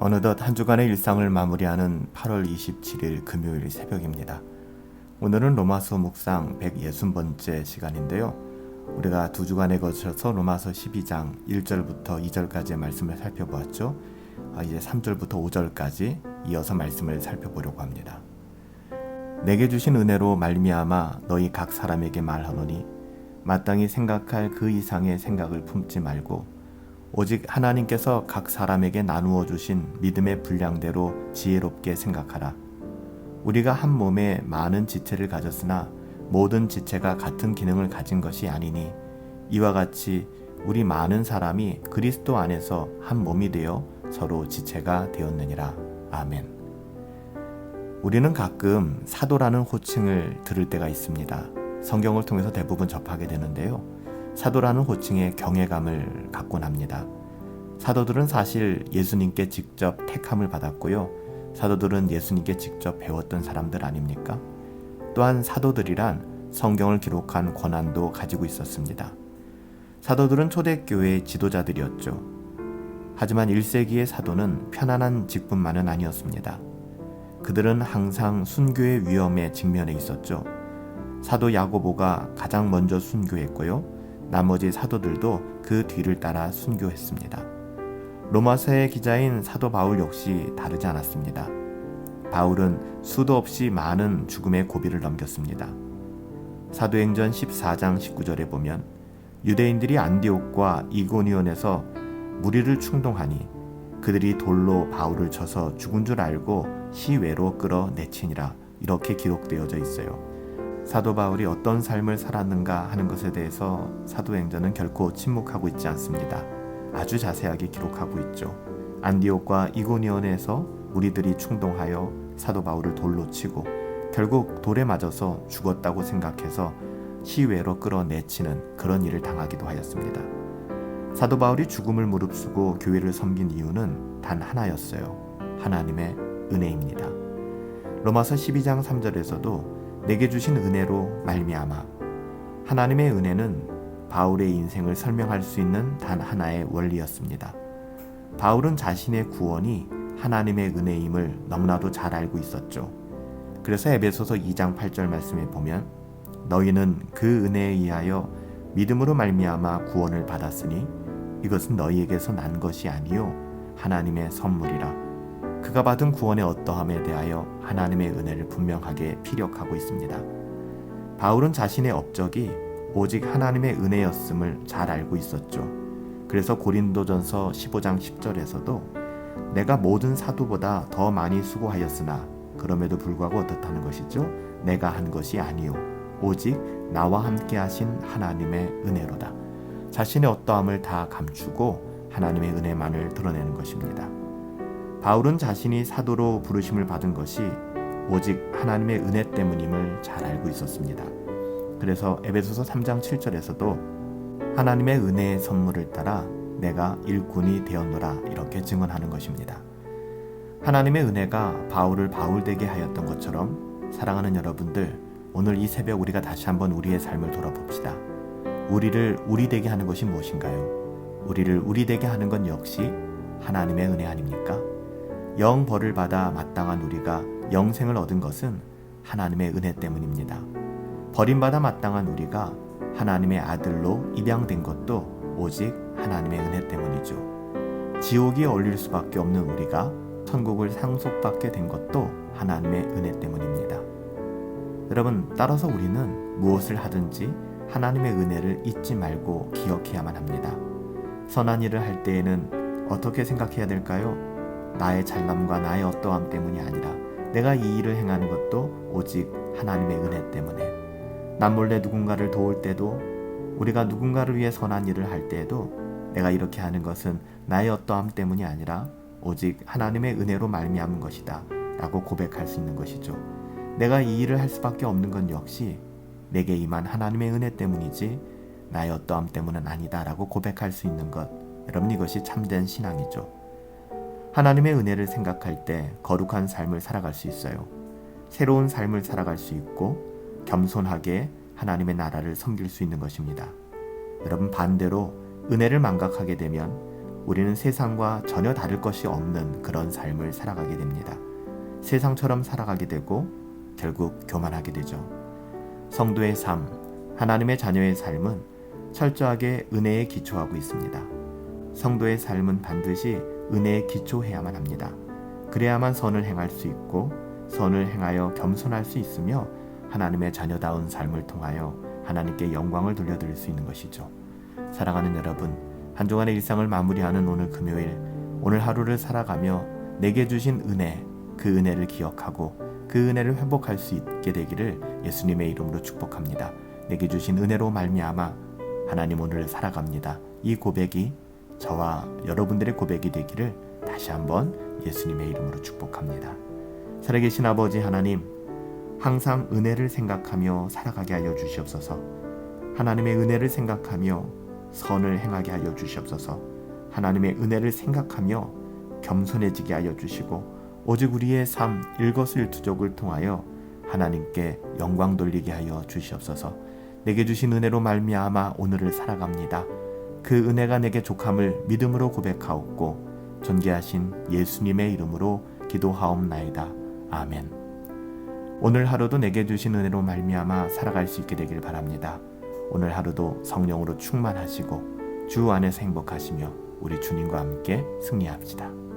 어느덧 한 주간의 일상을 마무리하는 8월 27일 금요일 새벽입니다. 오늘은 로마서 묵상 160번째 시간인데요. 우리가 두 주간에 거쳐서 로마서 12장 1절부터 2절까지의 말씀을 살펴보았죠. 이제 3절부터 5절까지 이어서 말씀을 살펴보려고 합니다. 내게 주신 은혜로 말미암아 너희 각 사람에게 말하노니 마땅히 생각할 그 이상의 생각을 품지 말고 오직 하나님께서 각 사람에게 나누어 주신 믿음의 분량대로 지혜롭게 생각하라. 우리가 한 몸에 많은 지체를 가졌으나 모든 지체가 같은 기능을 가진 것이 아니니 이와 같이 우리 많은 사람이 그리스도 안에서 한 몸이 되어 서로 지체가 되었느니라. 아멘. 우리는 가끔 사도라는 호칭을 들을 때가 있습니다. 성경을 통해서 대부분 접하게 되는데요. 사도라는 호칭에 경외감을 갖곤 합니다. 사도들은 사실 예수님께 직접 택함을 받았고요. 사도들은 예수님께 직접 배웠던 사람들 아닙니까? 또한 사도들이란 성경을 기록한 권한도 가지고 있었습니다. 사도들은 초대교회의 지도자들이었죠. 하지만 1세기의 사도는 편안한 직분만은 아니었습니다. 그들은 항상 순교의 위험에 직면해 있었죠. 사도 야고보가 가장 먼저 순교했고요. 나머지 사도들도 그 뒤를 따라 순교했습니다. 로마서의 기자인 사도 바울 역시 다르지 않았습니다. 바울은 수도 없이 많은 죽음의 고비를 넘겼습니다. 사도행전 14장 19절에 보면 유대인들이 안디옥과 이고니온에서 무리를 충동하니 그들이 돌로 바울을 쳐서 죽은 줄 알고 시외로 끌어내치니라, 이렇게 기록되어져 있어요. 사도 바울이 어떤 삶을 살았는가 하는 것에 대해서 사도행전은 결코 침묵하고 있지 않습니다. 아주 자세하게 기록하고 있죠. 안디옥과 이고니온에서 무리들이 충동하여 사도 바울을 돌로 치고 결국 돌에 맞아서 죽었다고 생각해서 시외로 끌어내치는 그런 일을 당하기도 하였습니다. 사도 바울이 죽음을 무릅쓰고 교회를 섬긴 이유는 단 하나였어요. 하나님의 은혜입니다. 로마서 12장 3절에서도 내게 주신 은혜로 말미암아, 하나님의 은혜는 바울의 인생을 설명할 수 있는 단 하나의 원리였습니다. 바울은 자신의 구원이 하나님의 은혜임을 너무나도 잘 알고 있었죠. 그래서 에베소서 2장 8절 말씀에 보면 너희는 그 은혜에 의하여 믿음으로 말미암아 구원을 받았으니 이것은 너희에게서 난 것이 아니요 하나님의 선물이라. 그가 받은 구원의 어떠함에 대하여 하나님의 은혜를 분명하게 피력하고 있습니다. 바울은 자신의 업적이 오직 하나님의 은혜였음을 잘 알고 있었죠. 그래서 고린도전서 15장 10절에서도 내가 모든 사도보다 더 많이 수고하였으나 그럼에도 불구하고 어떻다는 것이죠? 내가 한 것이 아니요 오직 나와 함께 하신 하나님의 은혜로다. 자신의 어떠함을 다 감추고 하나님의 은혜만을 드러내는 것입니다. 바울은 자신이 사도로 부르심을 받은 것이 오직 하나님의 은혜 때문임을 잘 알고 있었습니다. 그래서 에베소서 3장 7절에서도 하나님의 은혜의 선물을 따라 내가 일꾼이 되었노라, 이렇게 증언하는 것입니다. 하나님의 은혜가 바울을 바울되게 하였던 것처럼 사랑하는 여러분들, 오늘 이 새벽 우리가 다시 한번 우리의 삶을 돌아봅시다. 우리를 우리되게 하는 것이 무엇인가요? 우리를 우리되게 하는 건 역시 하나님의 은혜 아닙니까? 영 벌을 받아 마땅한 우리가 영생을 얻은 것은 하나님의 은혜 때문입니다. 버림받아 마땅한 우리가 하나님의 아들로 입양된 것도 오직 하나님의 은혜 때문이죠. 지옥에 올릴 수밖에 없는 우리가 천국을 상속받게 된 것도 하나님의 은혜 때문입니다. 여러분, 따라서 우리는 무엇을 하든지 하나님의 은혜를 잊지 말고 기억해야만 합니다. 선한 일을 할 때에는 어떻게 생각해야 될까요? 나의 잘남과 나의 어떠함 때문이 아니라 내가 이 일을 행하는 것도 오직 하나님의 은혜 때문에, 남몰래 누군가를 도울 때도, 우리가 누군가를 위해 선한 일을 할 때에도 내가 이렇게 하는 것은 나의 어떠함 때문이 아니라 오직 하나님의 은혜로 말미암은 것이다 라고 고백할 수 있는 것이죠. 내가 이 일을 할 수밖에 없는 건 역시 내게 임한 하나님의 은혜 때문이지 나의 어떠함 때문은 아니다 라고 고백할 수 있는 것, 여러분, 이것이 참된 신앙이죠. 하나님의 은혜를 생각할 때 거룩한 삶을 살아갈 수 있어요. 새로운 삶을 살아갈 수 있고 겸손하게 하나님의 나라를 섬길 수 있는 것입니다. 여러분, 반대로 은혜를 망각하게 되면 우리는 세상과 전혀 다를 것이 없는 그런 삶을 살아가게 됩니다. 세상처럼 살아가게 되고 결국 교만하게 되죠. 성도의 삶, 하나님의 자녀의 삶은 철저하게 은혜에 기초하고 있습니다. 성도의 삶은 반드시 은혜에 기초해야만 합니다. 그래야만 선을 행할 수 있고 선을 행하여 겸손할 수 있으며 하나님의 자녀다운 삶을 통하여 하나님께 영광을 돌려드릴 수 있는 것이죠. 사랑하는 여러분, 한 주간의 일상을 마무리하는 오늘 금요일, 오늘 하루를 살아가며 내게 주신 은혜, 그 은혜를 기억하고 그 은혜를 회복할 수 있게 되기를 예수님의 이름으로 축복합니다. 내게 주신 은혜로 말미암아 하나님 오늘 살아갑니다. 이 고백이 저와 여러분들의 고백이 되기를 다시 한번 예수님의 이름으로 축복합니다. 살아계신 아버지 하나님, 항상 은혜를 생각하며 살아가게 하여 주시옵소서. 하나님의 은혜를 생각하며 선을 행하게 하여 주시옵소서. 하나님의 은혜를 생각하며 겸손해지게 하여 주시고 오직 우리의 삶 일거수일투족을 통하여 하나님께 영광 돌리게 하여 주시옵소서. 내게 주신 은혜로 말미암아 오늘을 살아갑니다. 그 은혜가 내게 족함을 믿음으로 고백하옵고 존귀하신 예수님의 이름으로 기도하옵나이다. 아멘. 오늘 하루도 내게 주신 은혜로 말미암아 살아갈 수 있게 되길 바랍니다. 오늘 하루도 성령으로 충만하시고 주 안에서 행복하시며 우리 주님과 함께 승리합시다.